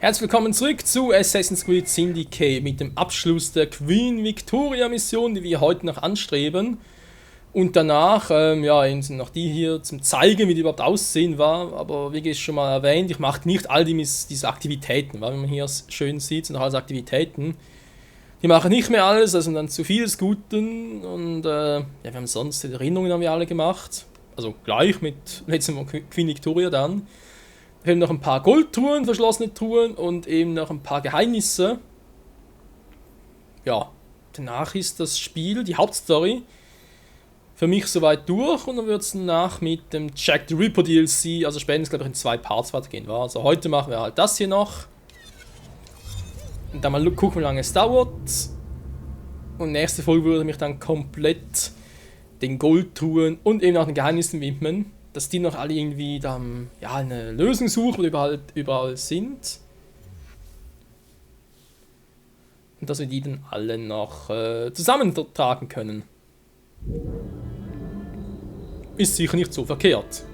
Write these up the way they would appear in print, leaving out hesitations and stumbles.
Herzlich willkommen zurück zu Assassin's Creed Syndicate mit dem Abschluss der Queen Victoria Mission, die wir heute noch anstreben. Und danach, noch die hier zum Zeigen, wie die überhaupt aussehen war. Aber wie schon mal erwähnt, ich mache nicht all diese Aktivitäten, weil man hier schön sieht, sind auch alles Aktivitäten. Die machen nicht mehr alles, also dann zu viel des Guten. Und wir haben sonst die Erinnerungen haben wir alle gemacht. Also gleich mit letztem Mal Queen Victoria dann. Wir haben noch ein paar Goldtruhen, verschlossene Truhen und eben noch ein paar Geheimnisse. Ja, danach ist das Spiel, die Hauptstory, für mich soweit durch und dann wird es danach mit dem Jack the Ripper DLC, also spätestens glaube ich in 2 Parts weitergehen. Also heute machen wir halt das hier noch. Und dann mal gucken, wie lange es dauert. Und nächste Folge würde mich dann komplett den Goldtruhen und eben auch den Geheimnissen widmen. Dass die noch alle irgendwie dann eine Lösung suchen, wo die überall sind. Und dass wir die dann alle noch zusammentragen können. Ist sicher nicht so verkehrt.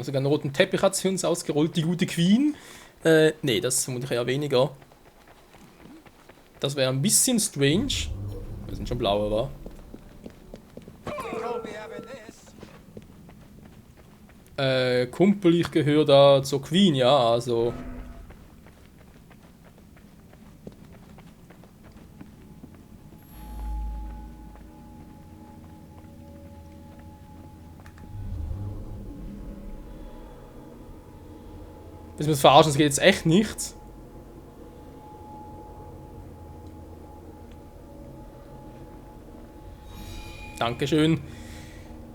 Sogar einen roten Teppich hat sie uns ausgerollt, die gute Queen. Nee, das vermute ich eher weniger. Das wäre ein bisschen strange. Wir sind schon blaue, wa? Kumpel, ich gehöre da zur Queen, ja, also. Müssen wir uns verarschen, das geht jetzt echt nicht. Dankeschön.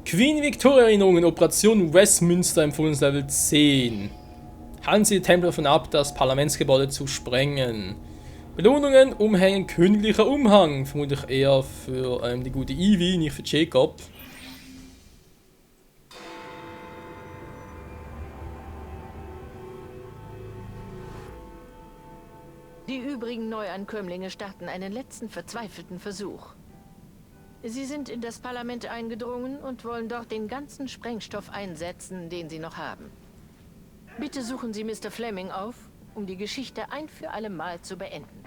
Queen Victoria Erinnerungen, Operation Westminster empfohlenes Level 10. Halten Sie den Tempel davon ab, das Parlamentsgebäude zu sprengen. Belohnungen, umhängen, königlicher Umhang. Vermutlich eher für die gute Evie, nicht für Jacob. Die übrigen Neuankömmlinge starten einen letzten verzweifelten Versuch. Sie sind in das Parlament eingedrungen und wollen dort den ganzen Sprengstoff einsetzen, den sie noch haben. Bitte suchen Sie Mr. Fleming auf, um die Geschichte ein für alle Mal zu beenden.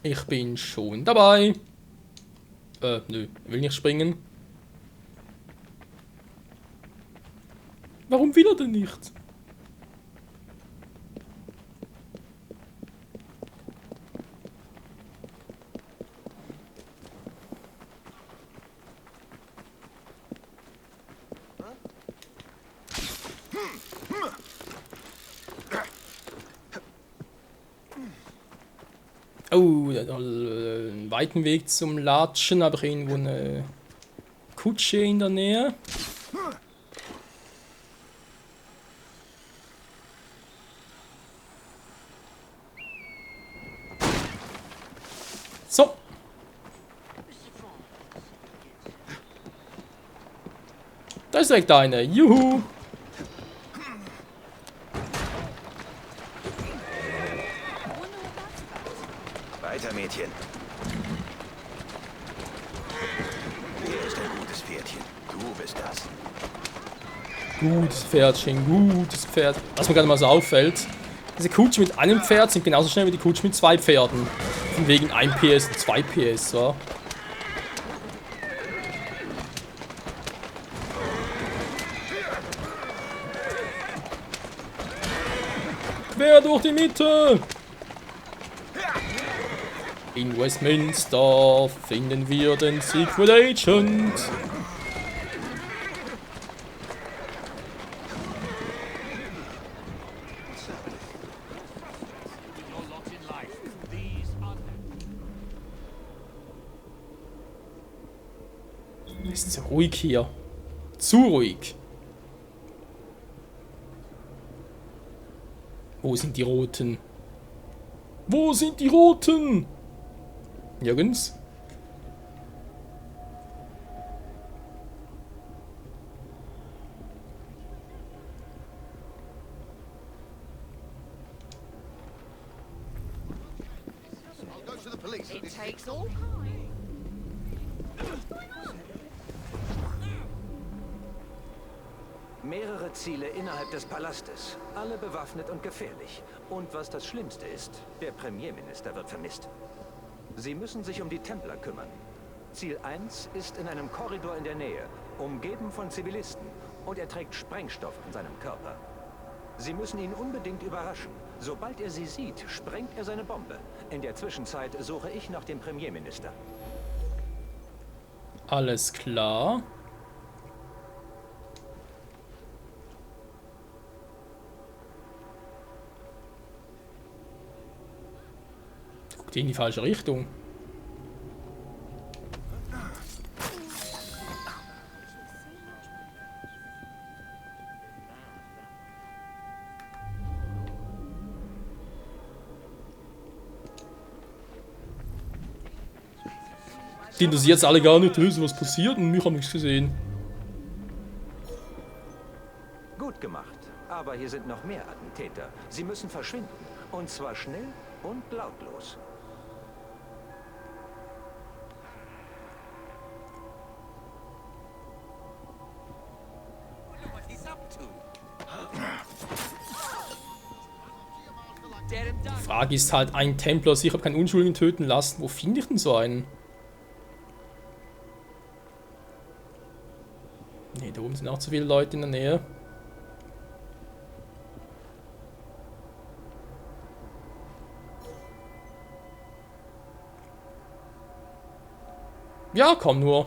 Ich bin schon dabei. Nö, will nicht springen. Warum will er denn nicht? Oh, einen weiten Weg zum Latschen, aber irgendwo eine Kutsche in der Nähe. So. Da ist direkt eine. Juhu. Weiter, Mädchen. Hier ist ein gutes Pferdchen. Du bist das. Gutes Pferdchen, gutes Pferd. Was mir gerade mal so auffällt, diese Kutsche mit einem Pferd sind genauso schnell wie die Kutsche mit 2 Pferden. Von wegen 1 PS und 2 PS, so. Quer durch die Mitte! In Westminster finden wir den Secret Agent. Es ist ruhig hier. Zu ruhig. Wo sind die Roten? Wo sind die Roten? Nirgends. the police. It takes all kinds. Mehrere Ziele innerhalb des Palastes, alle bewaffnet und gefährlich. Und was das Schlimmste ist, der Premierminister wird vermisst. Sie müssen sich um die Templer kümmern. Ziel 1 ist in einem Korridor in der Nähe, umgeben von Zivilisten, und er trägt Sprengstoff an seinem Körper. Sie müssen ihn unbedingt überraschen. Sobald er sie sieht, sprengt er seine Bombe. In der Zwischenzeit suche ich nach dem Premierminister. Alles klar. Guckt in die falsche Richtung. Die interessiert jetzt alle gar nicht, was passiert, und mich haben nichts gesehen. Gut gemacht. Aber hier sind noch mehr Attentäter. Sie müssen verschwinden. Und zwar schnell und lautlos. Die Frage ist halt, ein Templer, ich habe keinen Unschuldigen töten lassen. Wo finde ich denn so einen? Ne, da oben sind auch zu viele Leute in der Nähe. Ja, komm nur.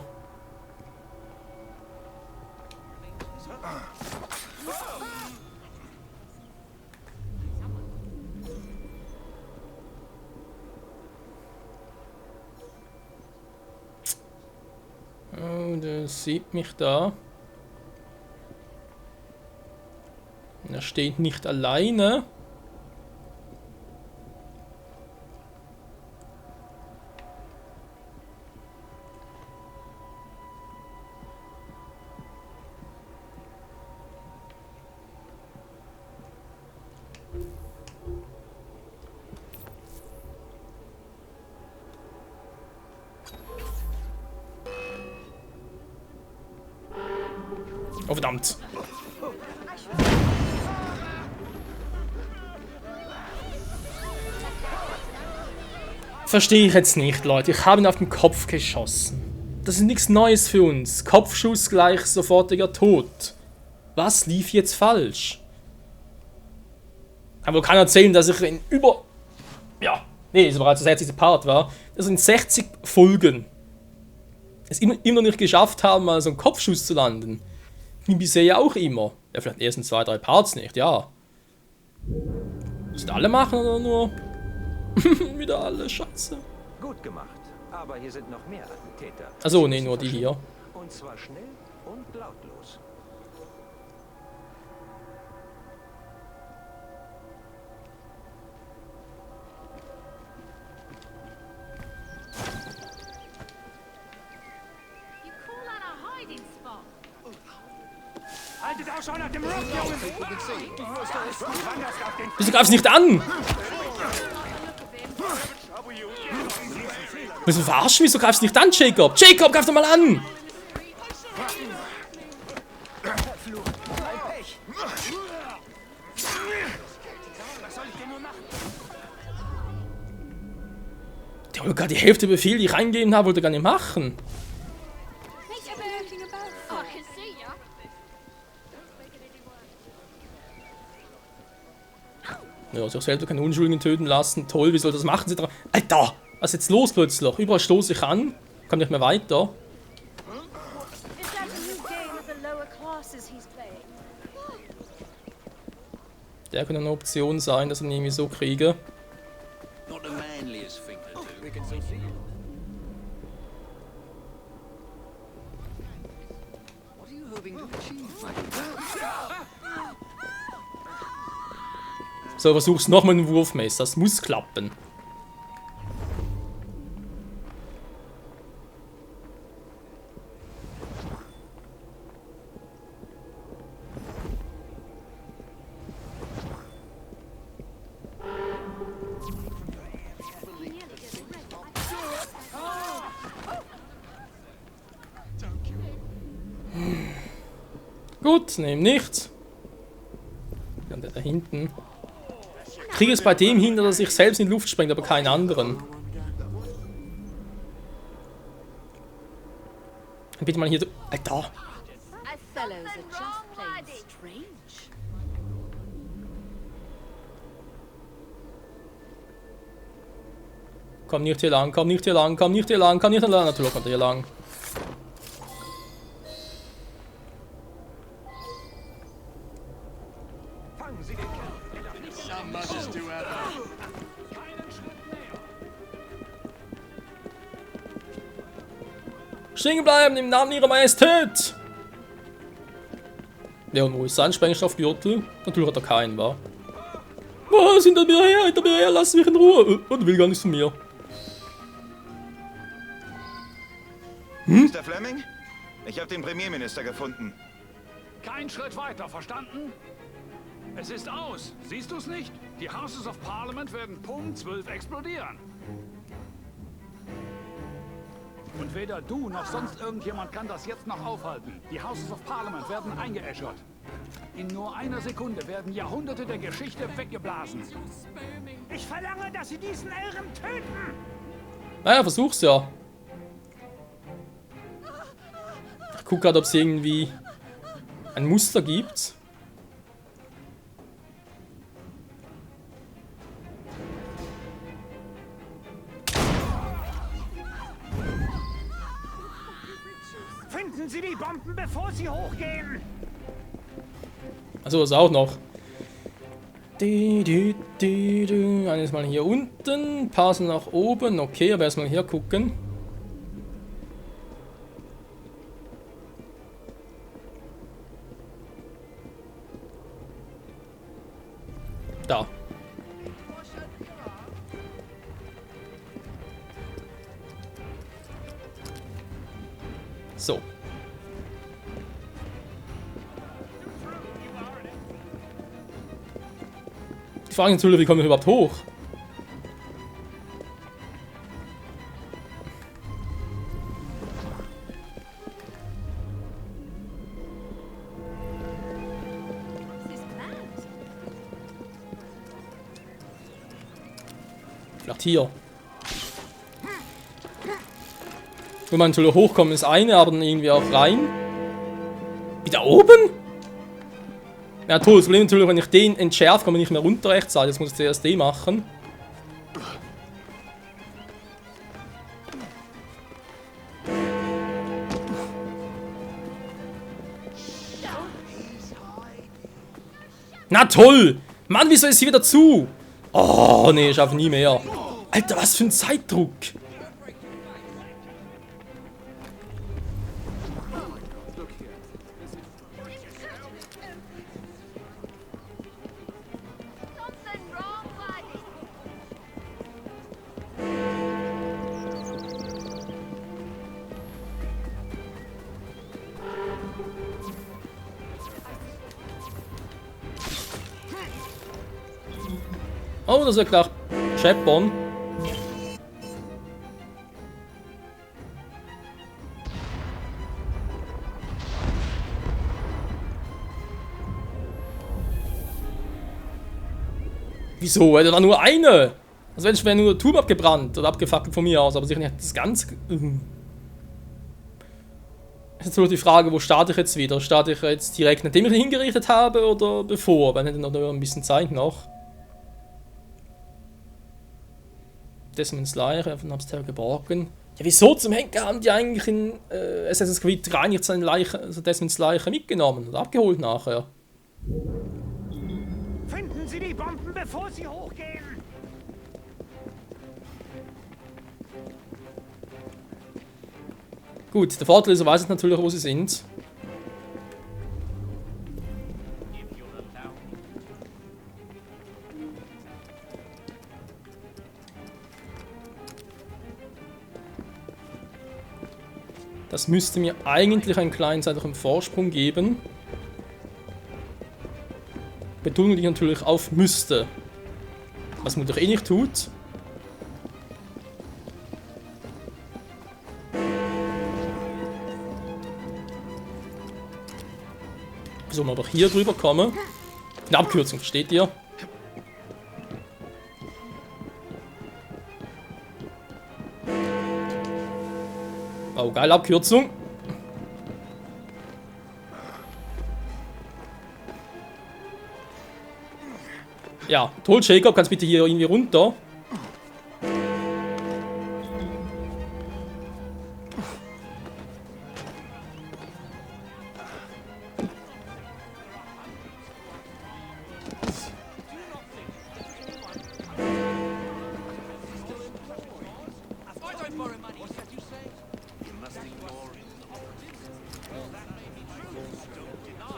Oh, der sieht mich da. Er steht nicht alleine. Oh, verdammt. Verstehe ich jetzt nicht, Leute. Ich habe ihn auf den Kopf geschossen. Das ist nichts Neues für uns. Kopfschuss gleich sofortiger Tod. Was lief jetzt falsch? Aber kann erzählen, dass ich in Ja, nee, das bereits der 60. Part war. Dass in 60 Folgen es immer noch nicht geschafft haben, mal so einen Kopfschuss zu landen. Wie bisher ja auch immer. Ja, vielleicht in den ersten 2, 3 Parts nicht, ja. Müssen alle machen oder nur? Wieder alle, scheiße. Gut gemacht. Aber hier sind noch mehr Attentäter. Achso, nee, nur die hier. Und zwar schnell und lautlos. You call that a hiding spot? Haltet Ausschau nach dem Rock, Jungs! Wieso greifst du nicht an? Willst du mich verarschen? Wieso greifst du nicht an, Jacob? Jacob, greif doch mal an! Der wollte gerade die Hälfte Befehl, die ich eingegeben habe, wollte gar nicht machen. Oh, I can see ya. Ja, sich selber keine Unschuldigen töten lassen. Toll, wie soll das machen? Sie drauf? Alter! Was ist jetzt los plötzlich? Überall stoße ich an. Komm nicht mehr weiter. Is that a new game of the lower classes he's playing? Der könnte eine Option sein, dass ich ihn irgendwie so kriege. Not the manliest thing to do. We can see What are you hoping to achieve, So, versuch's nochmal mit dem Wurfmesser. Das muss klappen. Gut, nehmen nichts. Dann der da hinten. Ich kriege es bei dem hin, dass er sich selbst in die Luft sprengt, aber keinen anderen. Bitte mal hier... Alter! Fellows are just plain strange. Komm nicht hier lang, komm nicht hier lang, komm nicht hier lang, komm nicht hier lang. Natürlich kommt er hier lang. Fangen Sie den Kerl. Stehen bleiben im Namen ihrer Majestät! Ja, und wo ist sein Sprengstoffgürtel? Natürlich hat er keinen, wa? Was? Hinter mir her, lass mich in Ruhe! Und will gar nichts von mir. Mr. Fleming? Ich habe den Premierminister gefunden. Kein Schritt weiter, verstanden? Es ist aus. Siehst du es nicht? Die Houses of Parliament werden Punkt 12 explodieren. Und weder du noch sonst irgendjemand kann das jetzt noch aufhalten. Die Houses of Parliament werden eingeäschert. In nur einer Sekunde werden Jahrhunderte der Geschichte weggeblasen. Ich verlange, dass sie diesen Irren töten! Naja, versuch's ja. Ich guck gerade, ob es irgendwie ein Muster gibt. Finden Sie die Bomben, bevor sie hochgehen! Also ist auch noch. Eines mal hier unten, paar sind nach oben. Okay, aber erstmal hier gucken. Da. So. Die Frage ist natürlich, wie kommen wir überhaupt hoch? Vielleicht hier. Wenn man natürlich hochkommen ist eine, aber dann irgendwie auch rein. Wieder oben? Ja toll, das Problem ist natürlich, wenn ich den entschärfe, kann man nicht mehr runter rechts sein. Jetzt muss ich zuerst den machen. Na toll! Mann, wieso ist sie wieder zu? Oh, nee, ich schaffe nie mehr. Alter, was für ein Zeitdruck. Oh, das ist ja Chapon. Wieso? Da war nur eine. Also wenn wäre nur der Turm abgebrannt oder abgefackelt von mir aus, aber sicher nicht das Ganze. Ist jetzt nur die Frage, wo starte ich jetzt wieder? Starte ich jetzt direkt, nachdem ich ihn hingerichtet habe oder bevor? Weil hätte noch ein bisschen Zeit noch. Desmonds Leiche von Absterra geborgen. Ja, wieso zum Henker haben die eigentlich in Assassin's Creed 3 nicht seine Leiche, also Desmonds Leiche mitgenommen oder abgeholt nachher? Finden Sie die Bomben, bevor sie hochgehen! Gut, der Vorteil ist, er weiß jetzt natürlich, wo sie sind. Das müsste mir eigentlich einen kleinzeitigen Vorsprung geben. Betonung liegt natürlich auf müsste. Was man doch eh nicht tut. So, wir aber hier drüber kommen. Eine Abkürzung, steht ihr? Oh, geile Abkürzung. Ja, toll, Jacob, kannst bitte hier irgendwie runter?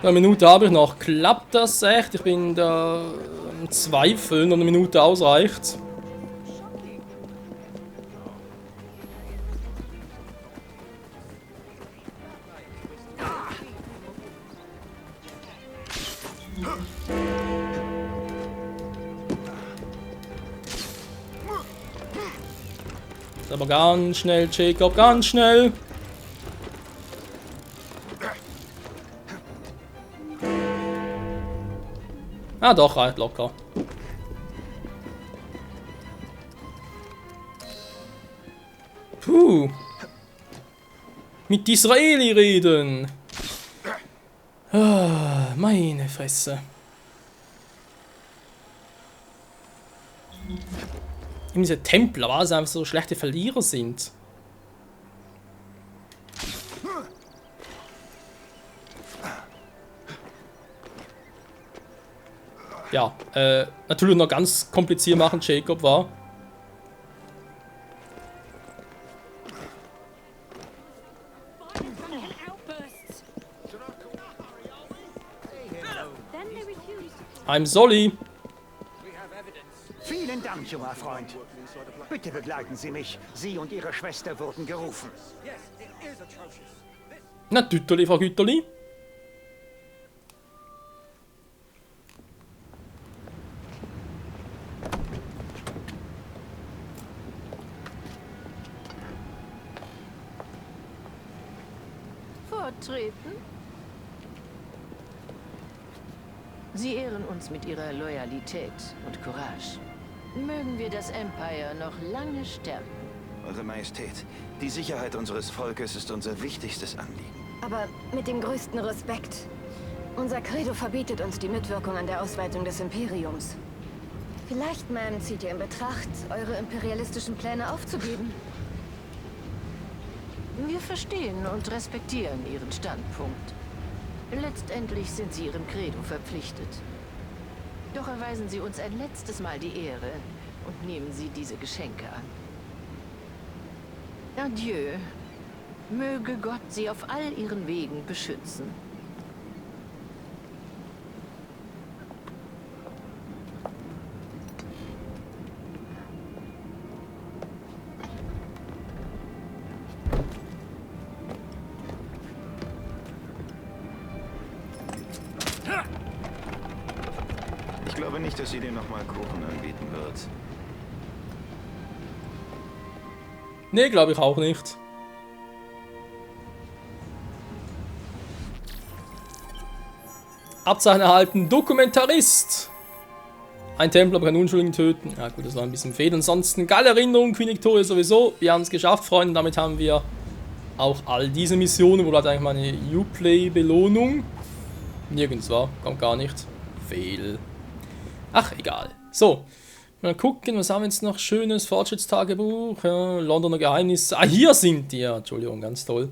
Eine Minute habe ich noch. Klappt das echt? Ich bin da am Zweifeln, und eine Minute ausreicht. Aber ganz schnell, Jacob, ganz schnell. Ah doch, reicht locker. Puh. Mit Israeli reden. Ah, meine Fresse. Diese Templer, was einfach so schlechte Verlierer sind. Ja, natürlich noch ganz kompliziert machen, Jacob war. I'm Solly. Vielen Dank, junger Freund. Bitte begleiten Sie mich. Sie und Ihre Schwester wurden gerufen. Na, Güterli, Frau Güterli. Vortreten? Sie ehren uns mit ihrer Loyalität und Courage. Mögen wir das Empire noch lange stärken. Eure Majestät, die Sicherheit unseres Volkes ist unser wichtigstes Anliegen. Aber mit dem größten Respekt. Unser Credo verbietet uns die Mitwirkung an der Ausweitung des Imperiums. Vielleicht, Ma'am, zieht ihr in Betracht, eure imperialistischen Pläne aufzugeben? Wir verstehen und respektieren Ihren Standpunkt. Letztendlich sind Sie Ihrem Credo verpflichtet. Doch erweisen Sie uns ein letztes Mal die Ehre und nehmen Sie diese Geschenke an. Adieu. Möge Gott Sie auf all Ihren Wegen beschützen. Ich glaube nicht, dass sie dir nochmal Kuchen anbieten wird. Nee, glaube ich auch nicht. Abzeichen erhalten, Dokumentarist. Ein Templer kann Unschuldigen töten. Ja gut, das war ein bisschen fehl. Ansonsten geile Erinnerung, Queen Victoria sowieso. Wir haben es geschafft, Freunde. Damit haben wir auch all diese Missionen. Wo hat eigentlich meine Uplay-Belohnung? Nirgends war, kommt gar nicht. Fehl. Ach, egal. So, mal gucken, was haben wir jetzt noch Schönes? Fortschrittstagebuch, ja, Londoner Geheimnisse. Ah, hier sind die. Ja, Entschuldigung, ganz toll.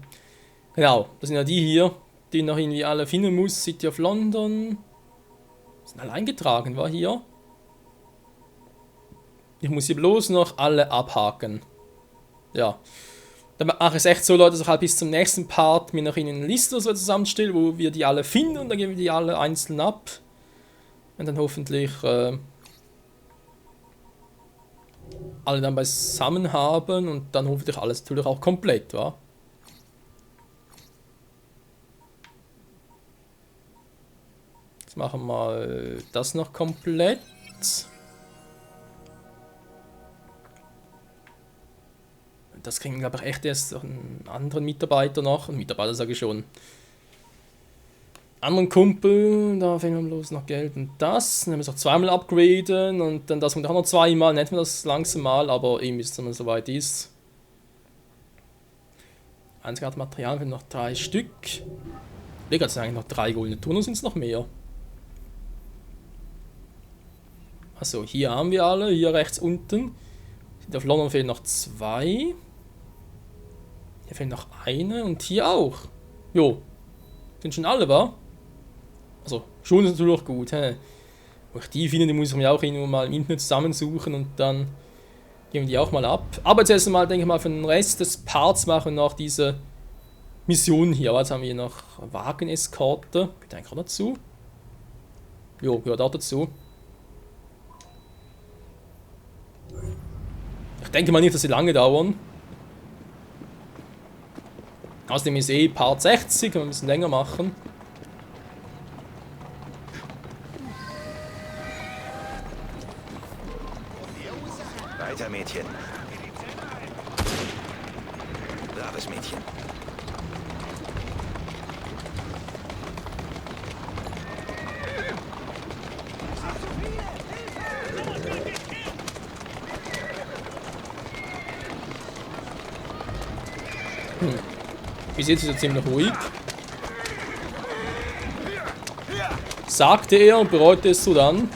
Genau, das sind ja die hier, die noch irgendwie alle finden muss. City of London. Sind alle eingetragen, war hier. Ich muss hier bloß noch alle abhaken. Ja. Dann mache ich es echt so, Leute, dass ich halt bis zum nächsten Part mir noch in eine Liste so zusammenstelle, wo wir die alle finden, und dann geben wir die alle einzeln ab. Und dann hoffentlich alle dann beisammen haben, und dann hoffentlich alles natürlich auch komplett, wa? Jetzt machen wir mal das noch komplett. Das kriegen, glaube ich, echt erst einen anderen Mitarbeiter noch. Ein Mitarbeiter sage ich schon. anderen Kumpel, da fehlen wir bloß noch Geld und das. Dann müssen wir es auch zweimal upgraden und dann das und auch noch zweimal. Dann hätten wir das langsam mal, aber eben bis es dann soweit ist. Einzigartige Material für noch 3 Stück. Leg jetzt eigentlich noch 3 goldene Touren, sind es noch mehr. Also hier haben wir alle, hier rechts unten. Auf London fehlen noch 2. Hier fehlt noch eine und hier auch. Jo. Sind schon alle, wa? Also, schon ist natürlich gut, hä? Wo ich die finde, die muss ich mir auch irgendwo mal im Internet zusammensuchen und dann geben wir die auch mal ab. Aber jetzt erst mal, denke ich mal, für den Rest des Parts machen wir noch diese Mission hier. Jetzt haben wir hier noch Wageneskorte. Geht eigentlich auch dazu. Jo, gehört auch dazu. Ich denke mal nicht, dass sie lange dauern. Außerdem ist eh Part 60, können wir ein bisschen länger machen. Weiter, Mädchen. Braves Mädchen. Bis jetzt ist er ziemlich ruhig. Sagte er und bereute es so dann.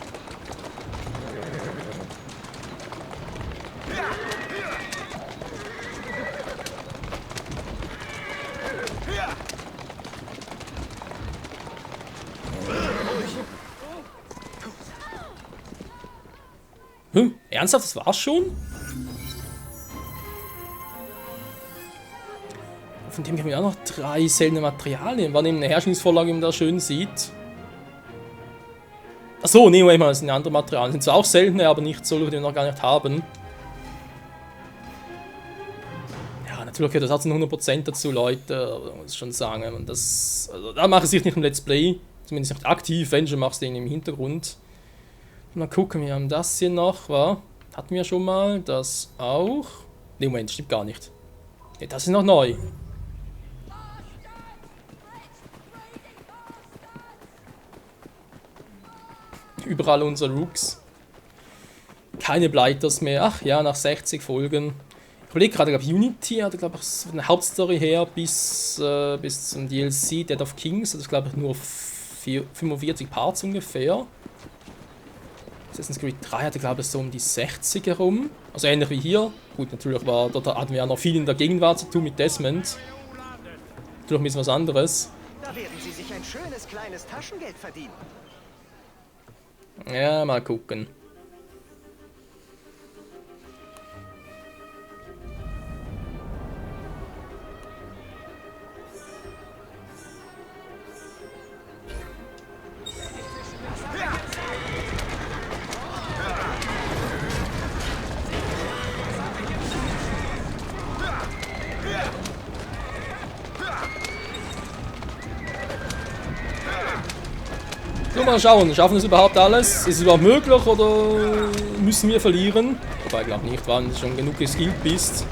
Ernsthaft, das war's schon? Von dem haben wir auch noch 3 seltene Materialien. War neben eine Herrschungsvorlage, wie man da schön sieht. Achso, nehmen wir mal, das sind andere Materialien. Sind zwar auch seltene, aber nicht solche, die wir noch gar nicht haben. Ja, natürlich gehört das auch zu 100% dazu, Leute. Muss ich schon sagen. Also, da mache ich es nicht im Let's Play. Zumindest nicht aktiv, wenn schon machst du den im Hintergrund. Mal gucken, wir haben das hier noch, wa? Hatten wir schon mal, das auch. Ne, Moment, stimmt gar nicht. Ne, das ist noch neu. Überall unsere Rooks. Keine Blighters mehr. Ach ja, nach 60 Folgen. Ich überlege gerade, ich glaube Unity hatte, glaube ich, von der Hauptstory her bis zum DLC Dead of Kings. Das ist, glaube ich, nur 45 Parts ungefähr. Assassin's Creed 3 hatte, glaube ich, so um die 60 herum. Also ähnlich wie hier. Gut, natürlich dort hatten wir ja noch viel in der Gegenwart zu tun mit Desmond. Natürlich ein bisschen was anderes. Da werden Sie sich ein schönes kleines Taschengeld verdienen. Ja, mal gucken. So, mal schauen, schaffen wir es überhaupt alles? Ist es überhaupt möglich oder müssen wir verlieren? Wobei, ich glaube nicht, weil du schon genug geskillt bist.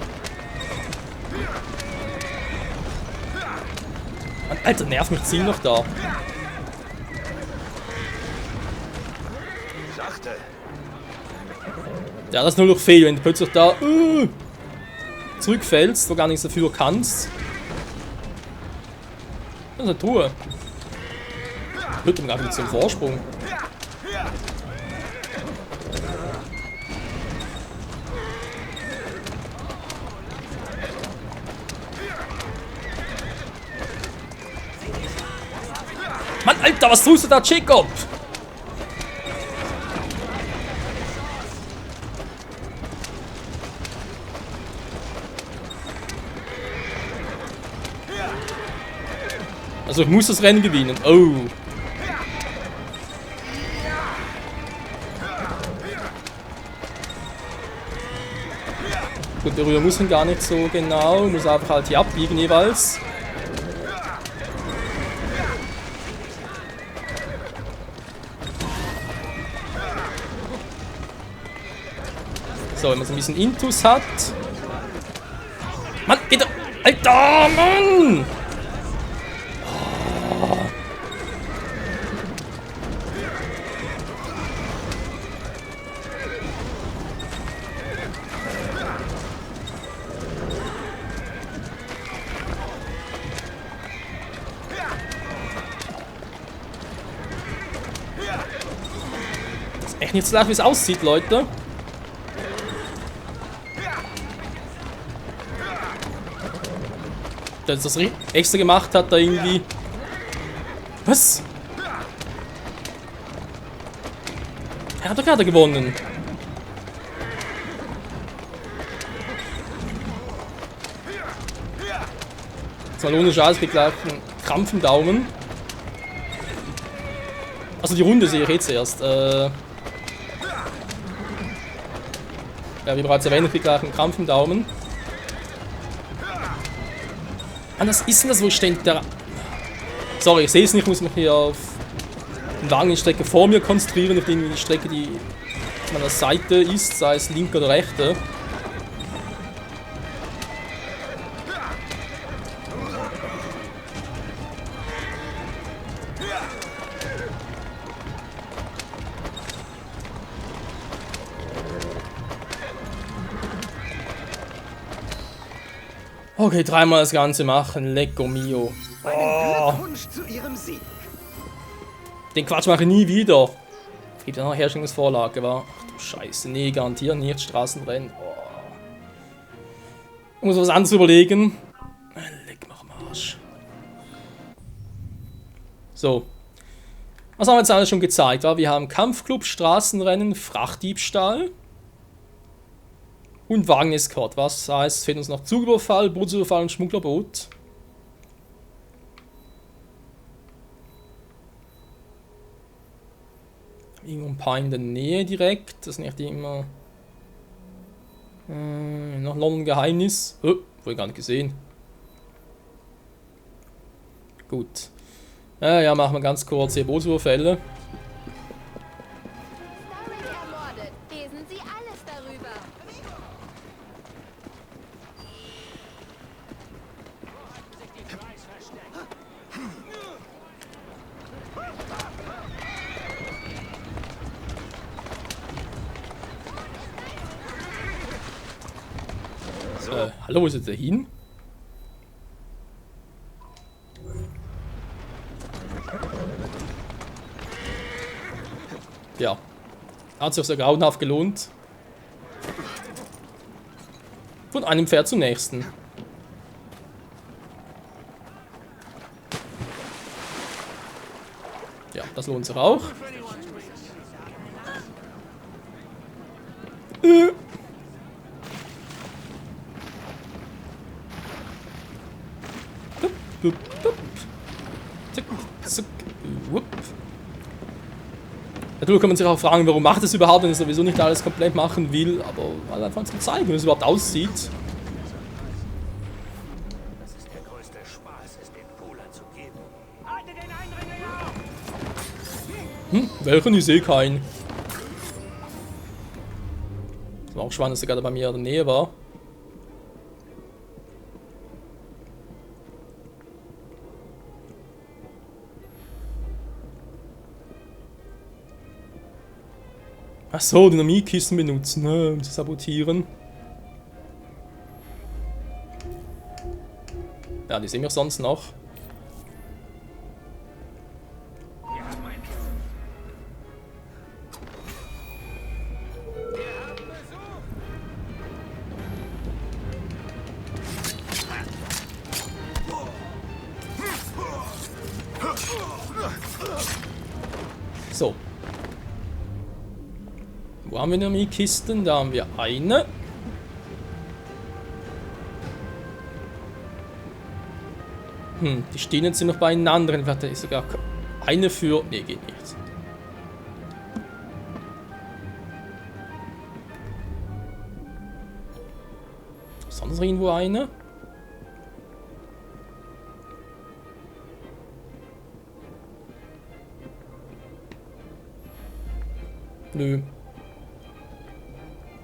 Mann, Alter, nervt mich Ziel noch da. Sachte. Ja, das ist nur noch fehl, wenn du plötzlich da zurückfällst, wo gar nichts dafür kannst. Das ist eine Truhe. Hört gar nicht zum Vorsprung. Mann, Alter, was tust du da, Jacob? Also ich muss das Rennen gewinnen. Oh. Gut, darüber muss man gar nicht so genau, muss einfach halt hier abbiegen jeweils. So, wenn man so ein bisschen Intus hat. Mann, geht doch! Alter, Mann! Oh. Echt nicht so leicht, wie es aussieht, Leute. Dass das extra gemacht hat, da irgendwie. Was? Er hat doch gerade gewonnen. Jetzt mal ohne Scheiß gleich einen Krampf im Daumen. Also die Runde sehe ich jetzt erst. Ja, wie bereits erwähnt, ich gleich einen Krampf im Daumen. Ah, was ist denn das, wo steht der... Sorry, ich sehe es nicht, ich muss mich hier auf eine lange Strecke vor mir konzentrieren, auf die Strecke, die auf meiner Seite ist, sei es linke oder rechte. Okay, dreimal das Ganze machen. Lecco mio. Oh. Glückwunsch zu Ihrem Sieg. Den Quatsch mache ich nie wieder. Es gibt ja noch eine Herstellungsvorlage, war. Ach du Scheiße. Nee, garantiert nicht. Straßenrennen. Oh. Ich muss was anderes überlegen. Leck mich am Arsch. So. Was haben wir jetzt alles schon gezeigt? Wir haben Kampfclub, Straßenrennen, Frachtdiebstahl. Und Wagenescort. Was heißt, es fehlt uns noch Zugüberfall, Bootsüberfall und Schmugglerboot. Irgendwo ein paar in der Nähe direkt. Das sind nicht immer. Noch London Geheimnis. Oh, wurde gar nicht gesehen. Gut. Ja, machen wir ganz kurz hier Bootsüberfälle. Lesen Sie alles darüber. Hallo, wo ist jetzt der hin? Ja. Hat sich auch sehr grauenhaft gelohnt. Von einem Pferd zum nächsten. Ja, das lohnt sich auch. Natürlich kann man sich auch fragen, warum macht es überhaupt, wenn es sowieso nicht alles komplett machen will, aber mal einfach zu zeigen, wie es überhaupt aussieht. Das ist der größte Spaß, es den Pooler zu geben. Halte den Eindringling auf! Welchen? Ich sehe keinen. Das war auch spannend, dass er gerade bei mir in der Nähe war. Ach so, Dynamitkisten benutzen, ne, um zu sabotieren. Ja, die sehen wir sonst noch. So. Wo haben wir Dynamitkisten? Da haben wir eine. Die stehen jetzt noch beieinander. Da ist sogar eine für... Ne, geht nicht. Sonst irgendwo eine? Nö.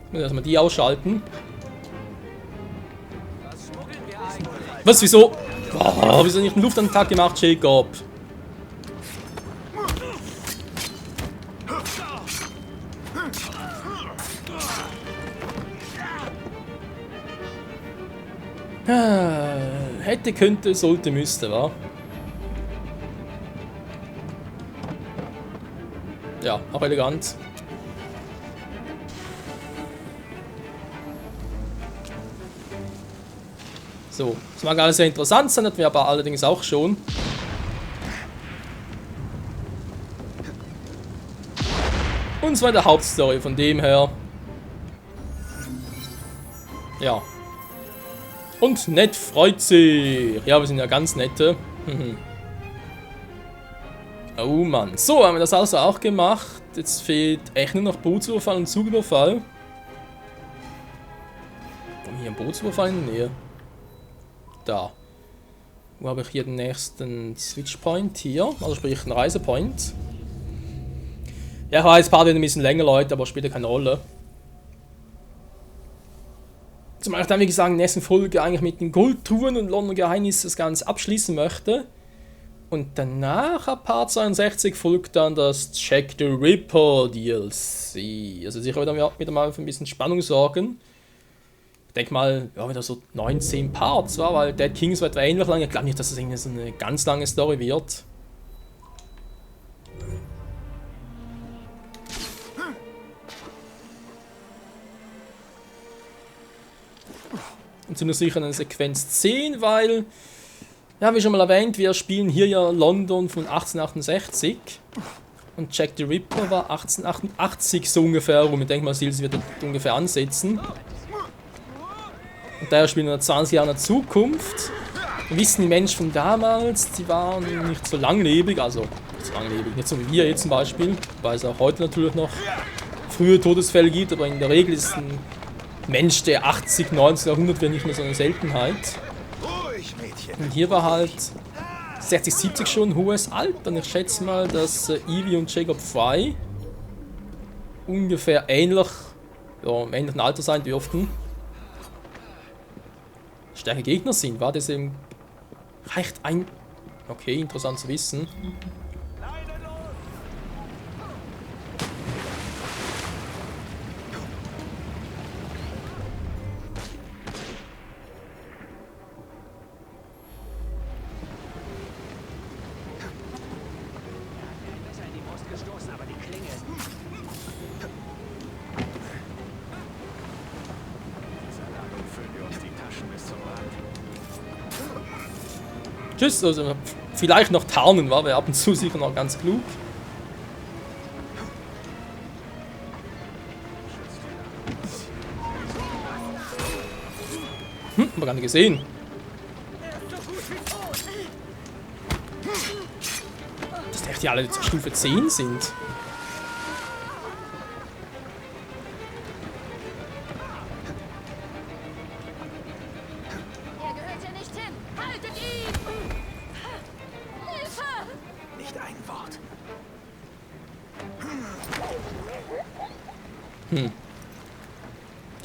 Ich muss erstmal die ausschalten. Was, wieso? Oh, wieso nicht einen Luftantrag gemacht, Jacob? Hätte, könnte, sollte, müsste, wa? Ja, auch elegant. So, das mag alles sehr interessant sein, hatten wir aber allerdings auch schon. Und zwar der Hauptstory, von dem her. Ja. Und nett freut sich. Ja, wir sind ja ganz nette. Oh Mann. So, haben wir das also auch gemacht. Jetzt fehlt echt nur noch Bootsüberfall und Zugüberfall. Haben wir hier einen Bootsüberfall in der Nähe? Da. Wo habe ich hier den nächsten Switchpoint? Hier. Also sprich einen Reisepoint. Ja, ich weiß, paar werden ein bisschen länger, Leute, aber spielt ja keine Rolle. Zumal ich dann, wie gesagt, in der nächsten Folge eigentlich mit den Goldtruhen und London Geheimnis das Ganze abschließen möchte. Und danach, ab Part 62, folgt dann das Jack the Ripper DLC. Also sicher wieder mal für ein bisschen Spannung sorgen. Ich denke mal, ja, wieder so 19 Parts war, weil Dead Kings war etwa ähnlich lang. Ich glaube nicht, dass es irgendwie so eine ganz lange Story wird. Und ziemlich sicher eine Sequenz 10, weil, ja, wie schon mal erwähnt, wir spielen hier ja London von 1868 und Jack the Ripper war 1888 so ungefähr rum. Ich denke mal, Sills wird ungefähr ansetzen. Und daher spielen wir 20 Jahre in der Zukunft. Wir wissen, die Menschen von damals, die waren nicht so langlebig, also nicht so langlebig, nicht so wie wir jetzt zum Beispiel, weil es auch heute natürlich noch frühe Todesfälle gibt, aber in der Regel ist ein Mensch, der 80, 90, 100 wäre nicht mehr so eine Seltenheit. Und hier war halt 60, 70 schon ein hohes Alter. Und ich schätze mal, dass Evie und Jacob Frye ungefähr ähnlich, ja, im ähnlichen Alter sein dürften. Stärke Gegner sind, war das eben. Reicht ein. Okay, interessant zu wissen. Tschüss, also vielleicht noch tarnen war, wäre ab und zu sicher noch ganz klug. Haben wir gar nicht gesehen. Dass echt die alle Stufe 10 sind.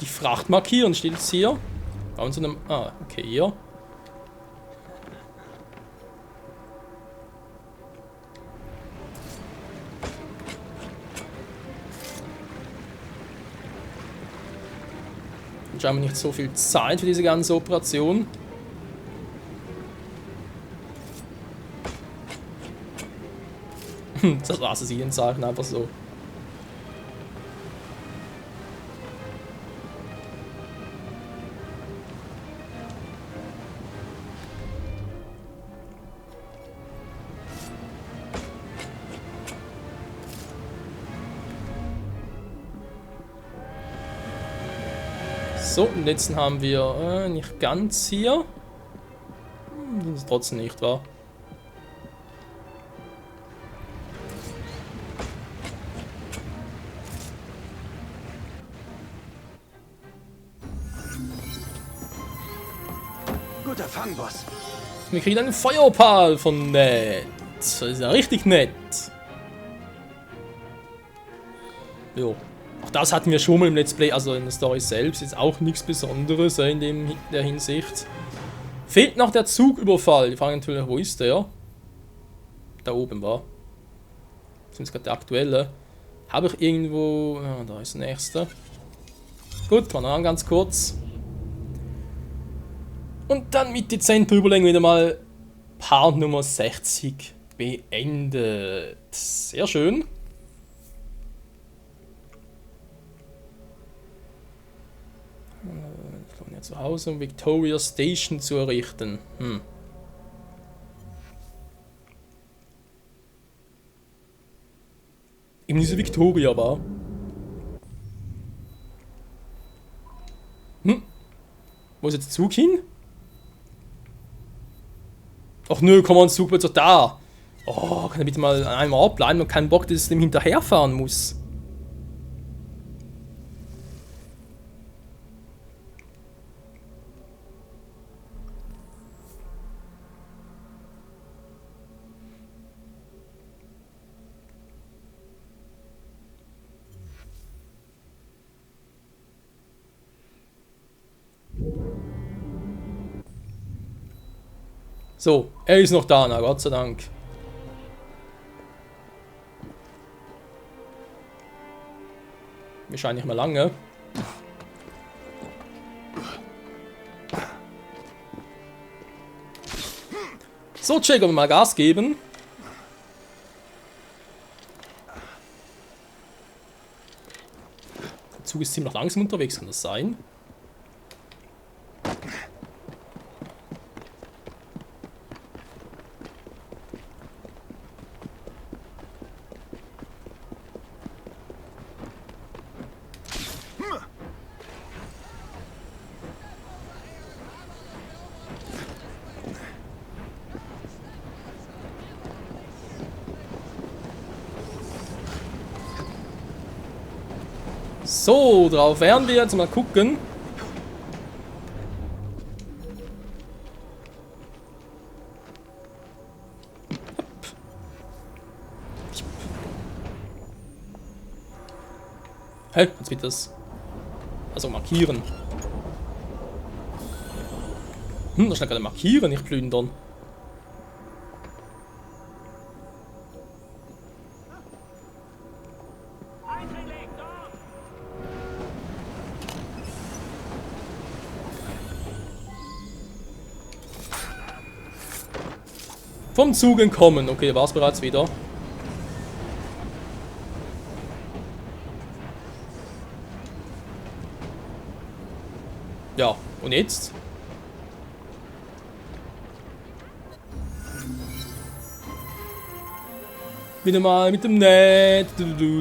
Die Fracht markieren, steht es hier. Bei uns in einem. Ah, okay, hier. Und scheinbar nicht so viel Zeit für diese ganze Operation. Das war es ihnen sagen, einfach so. So, den letzten haben wir nicht ganz hier. Das ist trotzdem nicht wahr. Guter Fang, Boss. Wir kriegen einen Feueropal von Ned. Das ist ja richtig nett. Jo. Auch das hatten wir schon mal im Let's Play, also in der Story selbst. Ist auch nichts Besonderes in der Hinsicht. Fehlt noch der Zugüberfall. Die Frage natürlich, wo ist der? Da oben war. Das ist gerade der aktuelle. Habe ich irgendwo. Ja, da ist der nächste. Gut, mal an, ganz kurz. Und dann mit dezenter Überlegung wieder mal Part Nummer 60 beendet. Sehr schön. zu Hause, um Victoria Station zu errichten. Eben diese Victoria war. Wo ist jetzt der Zug hin? Ach nö, komm on, Zug wird doch da. Oh, kann er bitte mal an einem Ort bleiben und keinen Bock, dass es dem hinterherfahren muss. So, er ist noch da, na Gott sei Dank. Wahrscheinlich mal lange. So, Jake, mal Gas geben. Der Zug ist ziemlich langsam unterwegs, kann das sein? So, drauf wären wir jetzt mal gucken. Hä? Jetzt wird das. Also markieren. Da steht gerade markieren, nicht plündern. Vom Zug entkommen. Okay, war es bereits wieder. Ja, und jetzt? Wieder mal mit dem Net.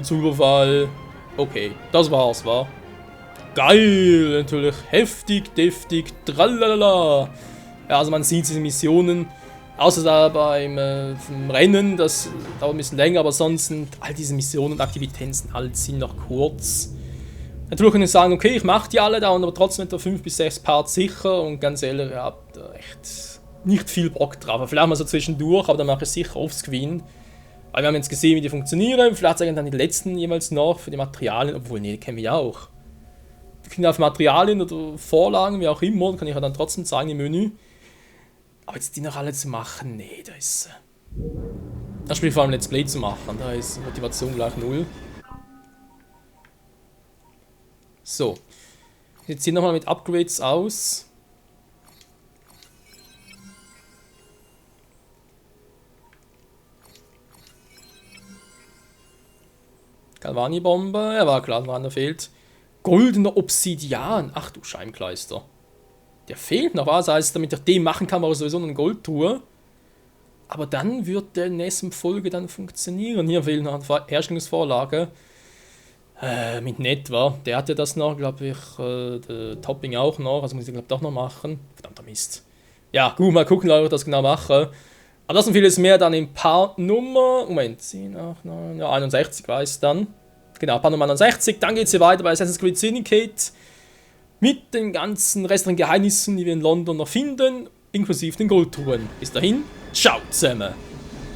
Zugfall. Okay, das war's, war. Geil, natürlich. Heftig, deftig, tralalala. Ja, also man sieht diese Missionen. Außer da beim Rennen, das dauert ein bisschen länger, aber sonst sind all diese Missionen und Aktivitäten sind halt ziemlich kurz. Natürlich kann ich sagen, okay, ich mache die alle, dauern aber trotzdem etwa 5 bis 6 Parts sicher und ganz ehrlich, ich habe da echt nicht viel Bock drauf. Vielleicht mal so zwischendurch, aber dann mache ich sicher offscreen. Weil wir haben jetzt gesehen, wie die funktionieren, vielleicht sagen dann die letzten jeweils noch für die Materialien, obwohl, nee, die kennen wir ja auch. Wir können auf Materialien oder Vorlagen, wie auch immer, kann ich ja dann trotzdem zeigen im Menü. Aber jetzt die noch alle zu machen, nee, da ist... Das Spiel vor allem Let's Play zu machen, da ist Motivation gleich 0. So. Jetzt sehen wir nochmal mit Upgrades aus. Galvani-Bombe, ja war klar, wann der fehlt. Goldener Obsidian, ach du Scheibenkleister. Der fehlt noch was, heißt, damit ich den machen kann, war sowieso eine Goldtruhe. Aber dann wird der in der nächsten Folge dann funktionieren. Hier fehlt noch eine Herstellungsvorlage. Mit Net war. Der hatte das noch, glaube ich, der Topping auch noch. Also muss ich, glaube ich, doch noch machen. Verdammter Mist. Ja, gut, mal gucken, ob ich das genau mache. Aber das und vieles mehr dann im Part Nummer... Moment, 10, 8, 9, ja, 61 war es dann. Genau, Part Nummer 61. Dann geht es hier weiter bei Assassin's Creed Syndicate. Mit den ganzen restlichen Geheimnissen, die wir in London noch finden, inklusive den Goldtruhen. Bis dahin, ciao zusammen!